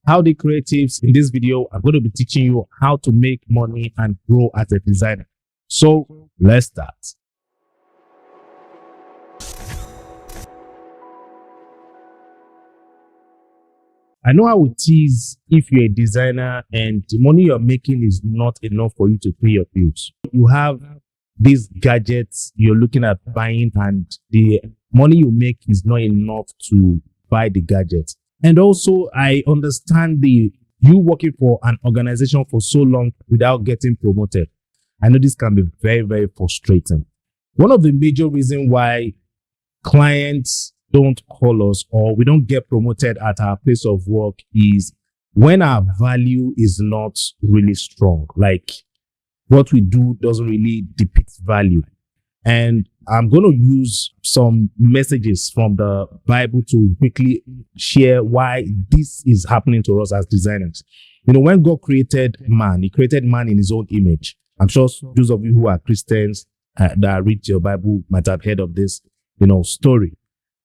Howdy creatives. In this video, I'm going to be teaching you how to make money and grow as a designer. So let's start. I know how it is if you're a designer and the money you're making is not enough for you to pay your bills. You have these gadgets you're looking at buying and the money you make is not enough to buy the gadgets. And also, I understand you working for an organization for so long without getting promoted. I know this can be very, very frustrating. One of the major reasons why clients don't call us or we don't get promoted at our place of work is when our value is not really strong. Like what we do doesn't really depict value. And I'm going to use some messages from the Bible to quickly share why this is happening to us as designers. You know, when God created man, he created man in his own image. I'm sure those of you who are Christians that read your Bible might have heard of this, story.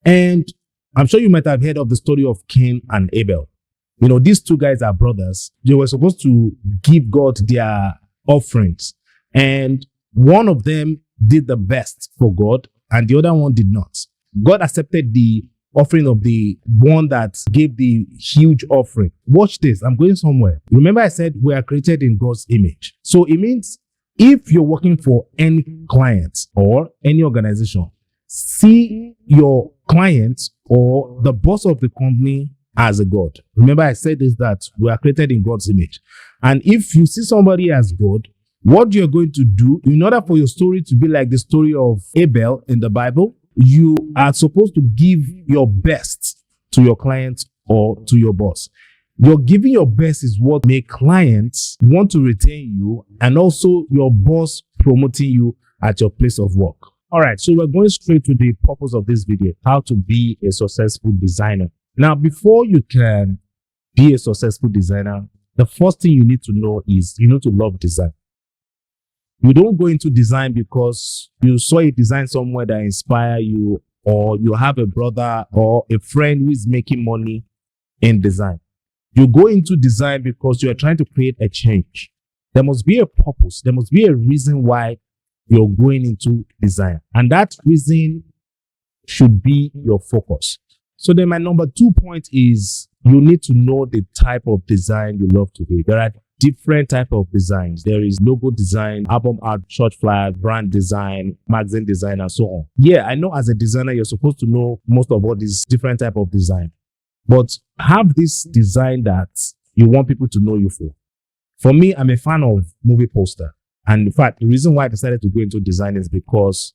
And I'm sure you might have heard of the story of Cain and Abel. These two guys are brothers. They were supposed to give God their offerings. And one of them did the best for God and the other one did not. God accepted the offering of the one that gave the huge offering. Watch this. I'm going somewhere. Remember I said we are created in God's image. So it means if you're working for any client or any organization, see your client or the boss of the company as a God. Remember I said this, that we are created in God's image. And if you see somebody as God, what you're going to do in order for your story to be like the story of Abel in the Bible, you are supposed to give your best to your client or to your boss. Your giving your best is what makes clients want to retain you and also your boss promoting you at your place of work. All right, so we're going straight to the purpose of this video, how to be a successful designer. Now, before you can be a successful designer, the first thing you need to know is you need to love design. You don't go into design because you saw a design somewhere that inspires you or you have a brother or a friend who is making money in design. You go into design because you are trying to create a change. There must be a purpose. There must be a reason why you're going into design. And that reason should be your focus. So then my number 2 point is you need to know the type of design you love to do. There are different type of designs. There is logo design, album art, church flyer, brand design, magazine design, and so on. Yeah, I know as a designer, you're supposed to know most of all these different type of design. But have this design that you want people to know you for. For me, I'm a fan of movie poster. And in fact, the reason why I decided to go into design is because,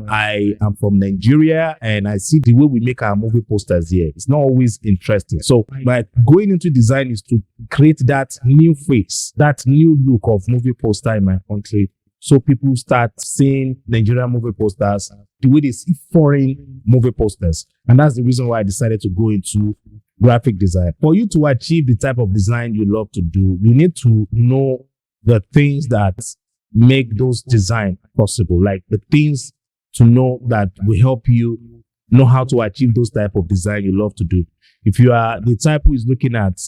I am from Nigeria and I see the way we make our movie posters here. It's not always interesting. So by going into design is to create that new face, that new look of movie poster in my country. So people start seeing Nigerian movie posters the way they see foreign movie posters. And that's the reason why I decided to go into graphic design. For you to achieve the type of design you love to do, you need to know the things that make those design possible, like the things to know that will help you know how to achieve those type of design you love to do. If you are the type who is looking at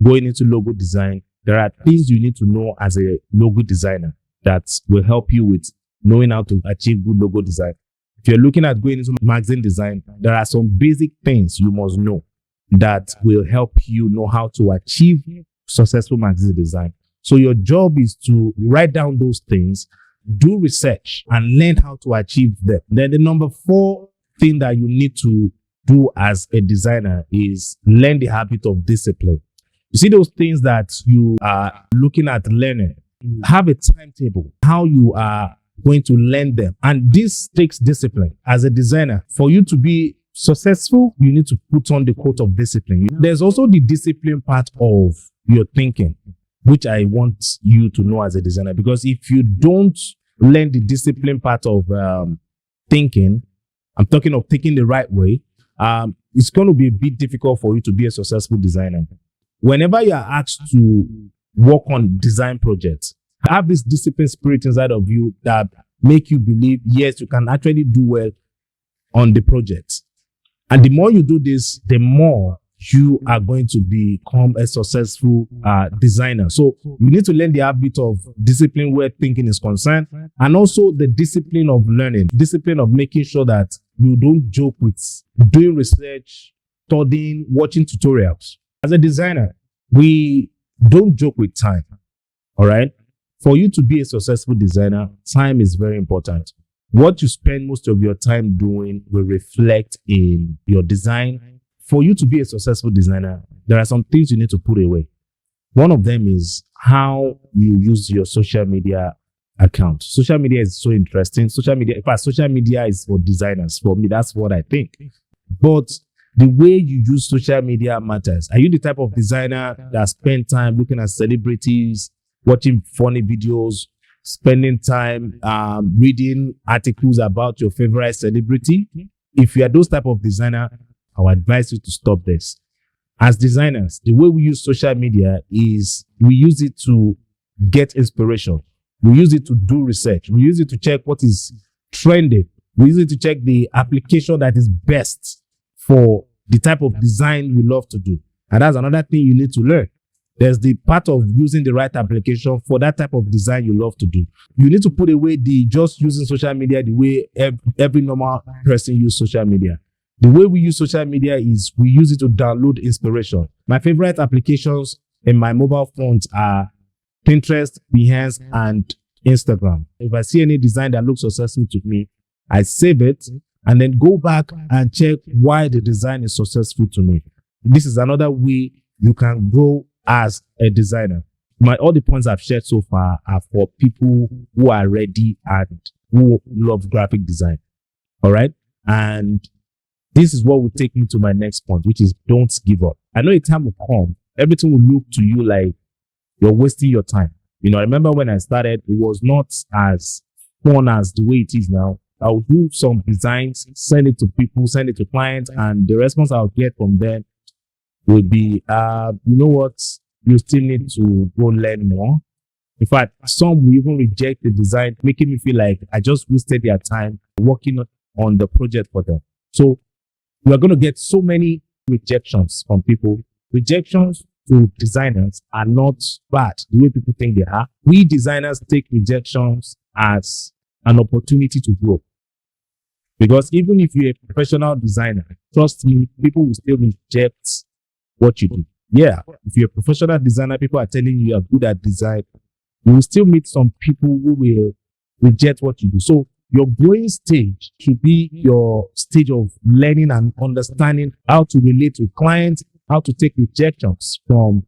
going into logo design, there are things you need to know as a logo designer that will help you with knowing how to achieve good logo design. If you're looking at going into magazine design, there are some basic things you must know that will help you know how to achieve successful magazine design. So your job is to write down those things, do research, and learn how to achieve them. Then the number 4 thing that you need to do as a designer is learn the habit of discipline. You see those things that you are looking at learning, have a timetable, how you are going to learn them. And this takes discipline. As a designer, for you to be successful, you need to put on the coat of discipline. There's also the discipline part of your thinking, which I want you to know as a designer, because if you don't learn the discipline part of thinking, I'm talking of thinking the right way, it's going to be a bit difficult for you to be a successful designer. Whenever you are asked to work on design projects, have this discipline spirit inside of you that make you believe, yes, you can actually do well on the project. And the more you do this, the more you are going to become a successful designer. So you need to learn the habit of discipline where thinking is concerned, and also the discipline of learning, discipline of making sure that you don't joke with doing research, studying, watching tutorials. As a designer, we don't joke with time. All right. For you to be a successful designer, time is very important. What you spend most of your time doing will reflect in your design. For you to be a successful designer, there are some things you need to put away. One of them is how you use your social media account. Social media is so interesting. Social media, in fact, social media is for designers. For me, that's what I think. But the way you use social media matters. Are you the type of designer that spend time looking at celebrities, watching funny videos, spending time reading articles about your favorite celebrity? If you are those type of designer, I would advise you to stop this. As designers, the way we use social media is we use it to get inspiration. We use it to do research. We use it to check what is trending. We use it to check the application that is best for the type of design we love to do. And that's another thing you need to learn. There's the part of using the right application for that type of design you love to do. You need to put away the just using social media the way every normal person uses social media. The way we use social media is we use it to download inspiration. My favorite applications in my mobile phones are Pinterest, Behance, and Instagram. If I see any design that looks successful to me, I save it and then go back and check why the design is successful to me. This is another way you can grow as a designer. All the points I've shared so far are for people who are ready and who love graphic design. All right. And this is what will take me to my next point, which is don't give up. I know a time will come, everything will look to you like you're wasting your time. You know, I remember when I started, it was not as fun as the way it is now. I'll do some designs, send it to people, send it to clients, and the response I'll get from them will be, you know what, you still need to go learn more. In fact, some will even reject the design, making me feel like I just wasted their time working on the project for them. So we are going to get so many rejections from people. Rejections to designers are not bad the way people think they are. We designers take rejections as an opportunity to grow. Because even if you're a professional designer, trust me, people will still reject what you do. Yeah, if you're a professional designer, people are telling you are good at design, you will still meet some people who will reject what you do. So your growing stage should be your stage of learning and understanding how to relate to clients, how to take rejections from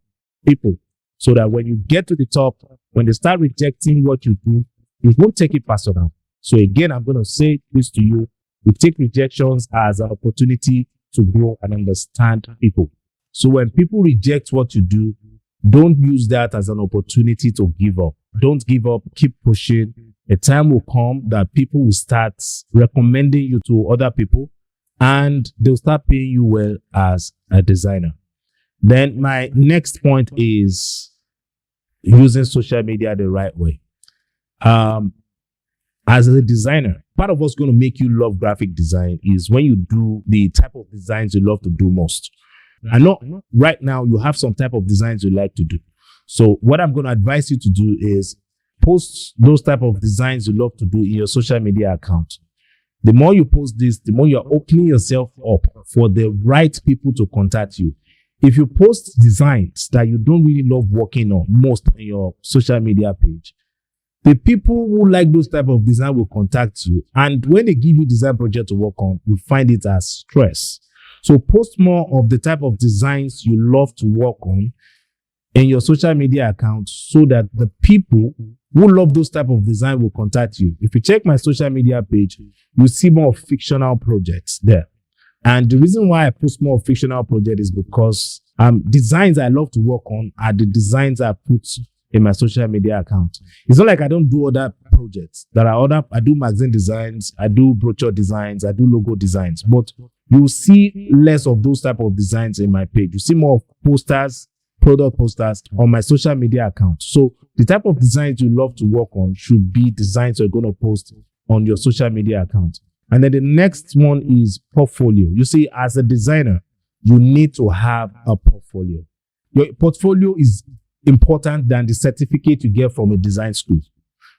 people, so that when you get to the top, when they start rejecting what you do, you won't take it personal. So again, I'm going to say this to you. You take rejections as an opportunity to grow and understand people. So when people reject what you do, don't use that as an opportunity to give up. Don't give up. Keep pushing. A time will come that people will start recommending you to other people and they'll start paying you well as a designer. Then my next point is using social media the right way. As a designer, part of what's going to make you love graphic design is when you do the type of designs you love to do most. I know right now you have some type of designs you like to do. So what I'm going to advise you to do is post those type of designs you love to do in your social media account. The more you post this, the more you're opening yourself up for the right people to contact you. If you post designs that you don't really love working on most on your social media page, the people who like those type of design will contact you. And when they give you design project to work on, you find it as stress. So post more of the type of designs you love to work on in your social media account so that the people who love those type of design will contact you. If you check my social media page, you see more fictional projects there. And the reason why I post more fictional projects is because designs I love to work on are the designs I put in my social media account. It's not like I don't do other projects. I do magazine designs, I do brochure designs, I do logo designs, but you see less of those type of designs in my page. You see more of posters, product posters on my social media account. So the type of designs you love to work on should be designs you're going to post on your social media account. And then the next one is portfolio. You see, as a designer, you need to have a portfolio. Your portfolio is important than the certificate you get from a design school.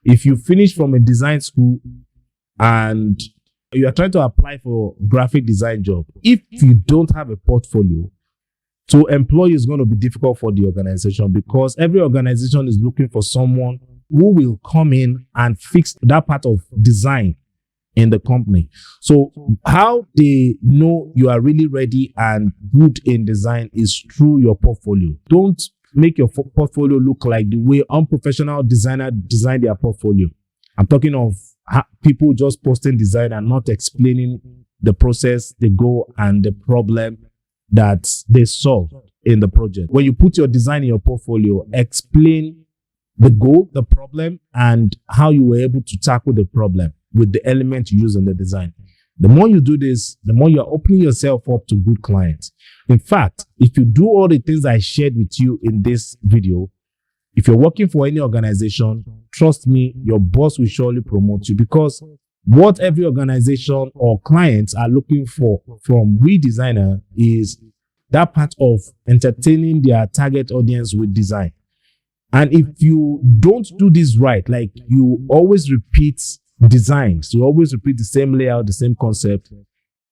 If you finish from a design school and you are trying to apply for graphic design job, if you don't have a portfolio, to employ is going to be difficult for the organization, because every organization is looking for someone who will come in and fix that part of design in the company. So how they know you are really ready and good in design is through your portfolio. Don't make your portfolio look like the way unprofessional designer design their portfolio. I'm talking of people just posting design and not explaining the process they go and the problem that they solve in the project. When you put your design in your portfolio, explain the goal, the problem, and how you were able to tackle the problem with the element you use in the design. The more you do this, the more you're opening yourself up to good clients. In fact, if you do all the things I shared with you in this video, if you're working for any organization, trust me, your boss will surely promote you, because what every organization or clients are looking for from we designer is that part of entertaining their target audience with design. And if you don't do this right, like you always repeat designs, you always repeat the same layout, the same concept,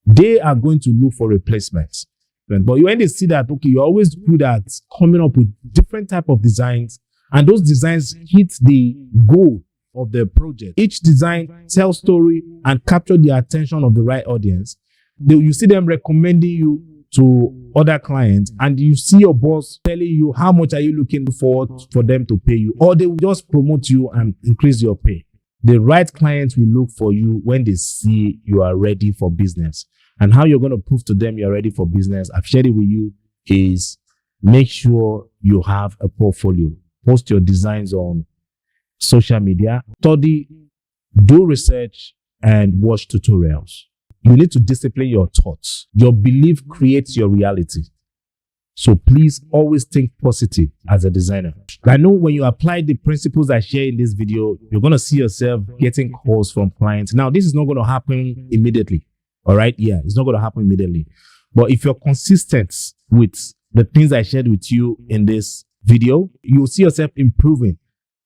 they are going to look for replacements. But when they see that, okay, you're always good at coming up with different type of designs, and those designs hit the goal of the project. Each design tells story and capture the attention of the right audience. You see them recommending you to other clients, and you see your boss telling you how much are you looking forward for them to pay you, or they will just promote you and increase your pay. The right clients will look for you when they see you are ready for business. And how you're going to prove to them you're ready for business, I've shared it with you, is make sure you have a portfolio. Post your designs on social media, study, do research, and watch tutorials. You need to discipline your thoughts. Your belief creates your reality. So please always think positive as a designer. I know when you apply the principles I share in this video, you're going to see yourself getting calls from clients. Now, this is not going to happen immediately. All right. Yeah, it's not going to happen immediately. But if you're consistent with the things I shared with you in this video, you'll see yourself improving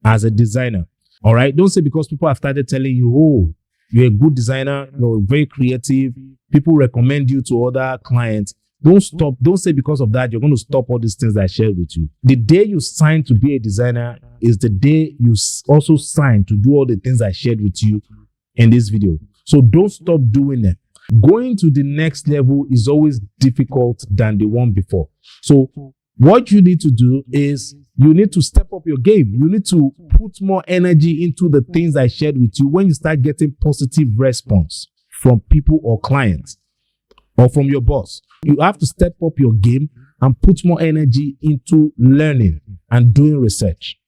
as a designer. All right. Don't say because people have started telling you, oh, you're a good designer, you're very creative, people recommend you to other clients. Don't stop. Don't say because of that, you're going to stop all these things I shared with you. The day you sign to be a designer is the day you also sign to do all the things I shared with you in this video. So don't stop doing them. Going to the next level is always difficult than the one before. So what you need to do is you need to step up your game. You need to put more energy into the things I shared with you. When you start getting positive response from people or clients or from your boss, you have to step up your game and put more energy into learning and doing research.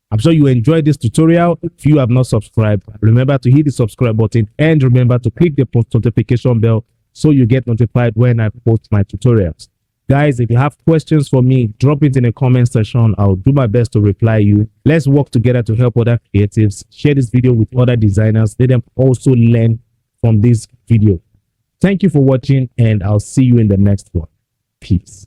I'm sure you enjoyed this tutorial. If you have not subscribed, remember to hit the subscribe button and remember to click the post notification bell so you get notified when I post my tutorials. Guys, if you have questions for me, drop it in the comment section. I'll do my best to reply you. Let's work together to help other creatives. Share this video with other designers. Let them also learn from this video. Thank you for watching, and I'll see you in the next one. Peace.